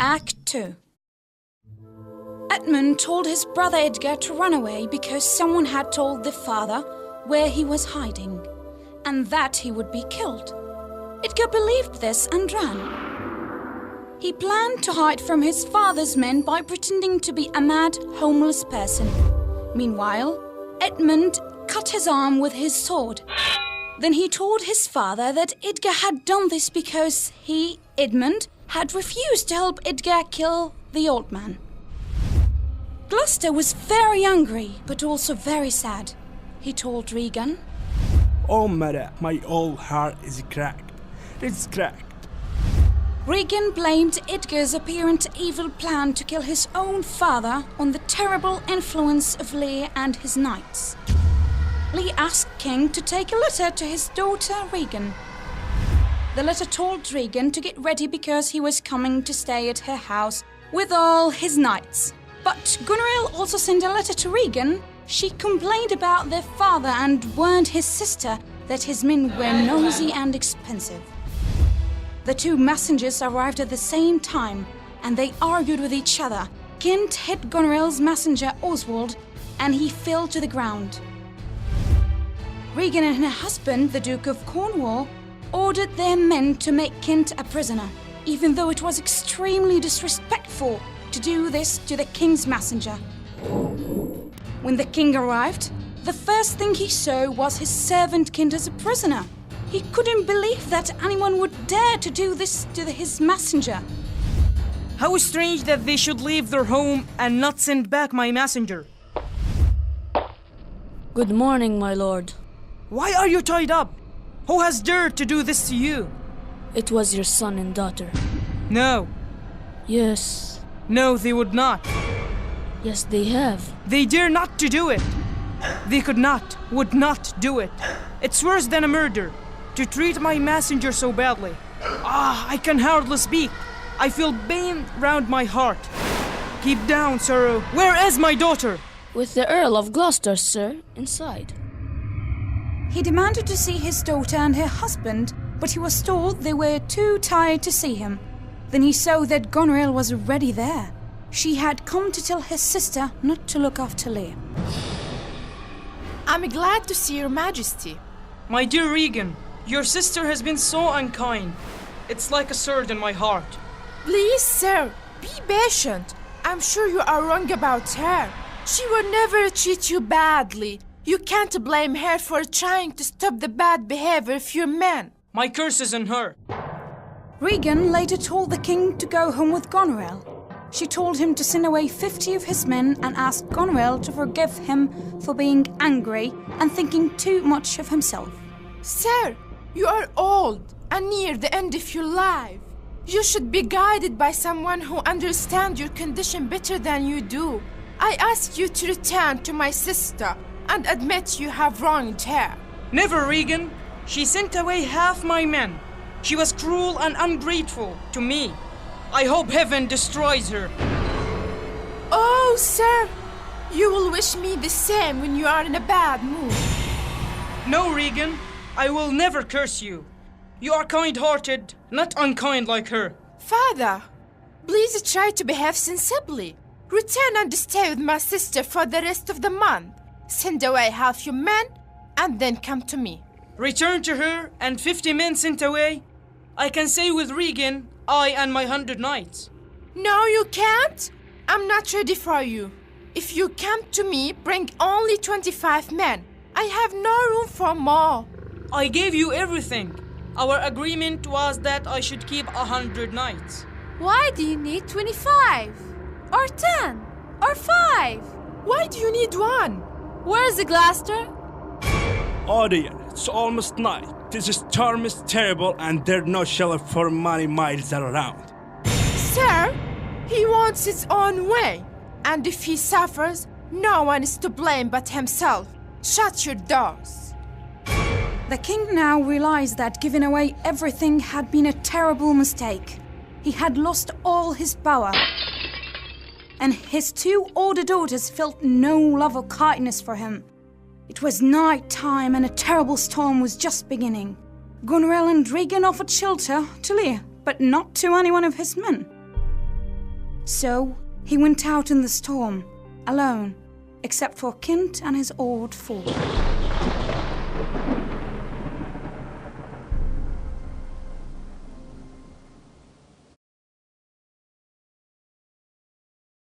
Act 2. Edmund told his brother Edgar to run away because someone had told the father where he was hiding, and that he would be killed. Edgar believed this and ran. He planned to hide from his father's men by pretending to be a mad, homeless person. Meanwhile, Edmund cut his arm with his sword. Then he told his father that Edgar had done this because he, Edmund, had refused to help Edgar kill the old man. Gloucester was very angry, but also very sad. He told Regan, "Oh, mother, my old heart is cracked. It's cracked." Regan blamed Edgar's apparent evil plan to kill his own father on the terrible influence of Lear and his knights. Lear asked King to take a letter to his daughter Regan. The letter told Regan to get ready because he was coming to stay at her house with all his knights. But Gunneril also sent a letter to Regan. She complained about their father and warned his sister that his men were nosy and expensive. The two messengers arrived at the same time, and they argued with each other. Kent hit Gunneril's messenger Oswald, and he fell to the ground. Regan and her husband, the Duke of Cornwall, ordered their men to make Kent a prisoner, even though it was extremely disrespectful to do this to the king's messenger. When the king arrived, the first thing he saw was his servant Kent as a prisoner. He couldn't believe that anyone would dare to do this to his messenger. How strange that they should leave their home and not send back my messenger. Good morning, my lord. Why are you tied up? Who has dared to do this to you? It was your son and daughter. No. Yes. No, they would not. Yes, they have. They dare not to do it. They could not, would not do it. It's worse than a murder, to treat my messenger so badly. I can hardly speak. I feel pain round my heart. Keep down, sorrow. Where is my daughter? With the Earl of Gloucester, sir, inside. He demanded to see his daughter and her husband, but he was told they were too tired to see him. Then he saw that Gunneril was already there. She had come to tell his sister not to look after Lear. I'm glad to see your majesty. My dear Regan, your sister has been so unkind. It's like a sword in my heart. Please, sir, be patient. I'm sure you are wrong about her. She will never treat you badly. You can't blame her for trying to stop the bad behavior of your men. My curse is on her. Regan later told the king to go home with Gunneril. She told him to send away 50 of his men and asked Gunneril to forgive him for being angry and thinking too much of himself. Sir, you are old and near the end of your life. You should be guided by someone who understands your condition better than you do. I ask you to return to my sister and admit you have wronged her. Never, Regan. She sent away half my men. She was cruel and ungrateful to me. I hope heaven destroys her. Oh, sir, you will wish me the same when you are in a bad mood. No, Regan, I will never curse you. You are kind-hearted, not unkind like her. Father, please try to behave sensibly. Return and stay with my sister for the rest of the month. Send away half your men and then come to me. Return to her and 50 men sent away. I can say with Regan, I and my 100 knights. No, you can't. I'm not ready for you. If you come to me, bring only 25 men. I have no room for more. I gave you everything. Our agreement was that I should keep 100 knights. Why do you need 25? Or 10? Or 5? Why do you need one? Where's the Gloucester? Oh dear, it's almost night. This storm is terrible and there's no shelter for many miles around. Sir, he wants his own way. And if he suffers, no one is to blame but himself. Shut your doors. The king now realized that giving away everything had been a terrible mistake. He had lost all his power. And his two older daughters felt no love or kindness for him. It was night time and a terrible storm was just beginning. Gunneril and Regan offered shelter to Lear, but not to any one of his men. So he went out in the storm, alone, except for Kint and his old foal.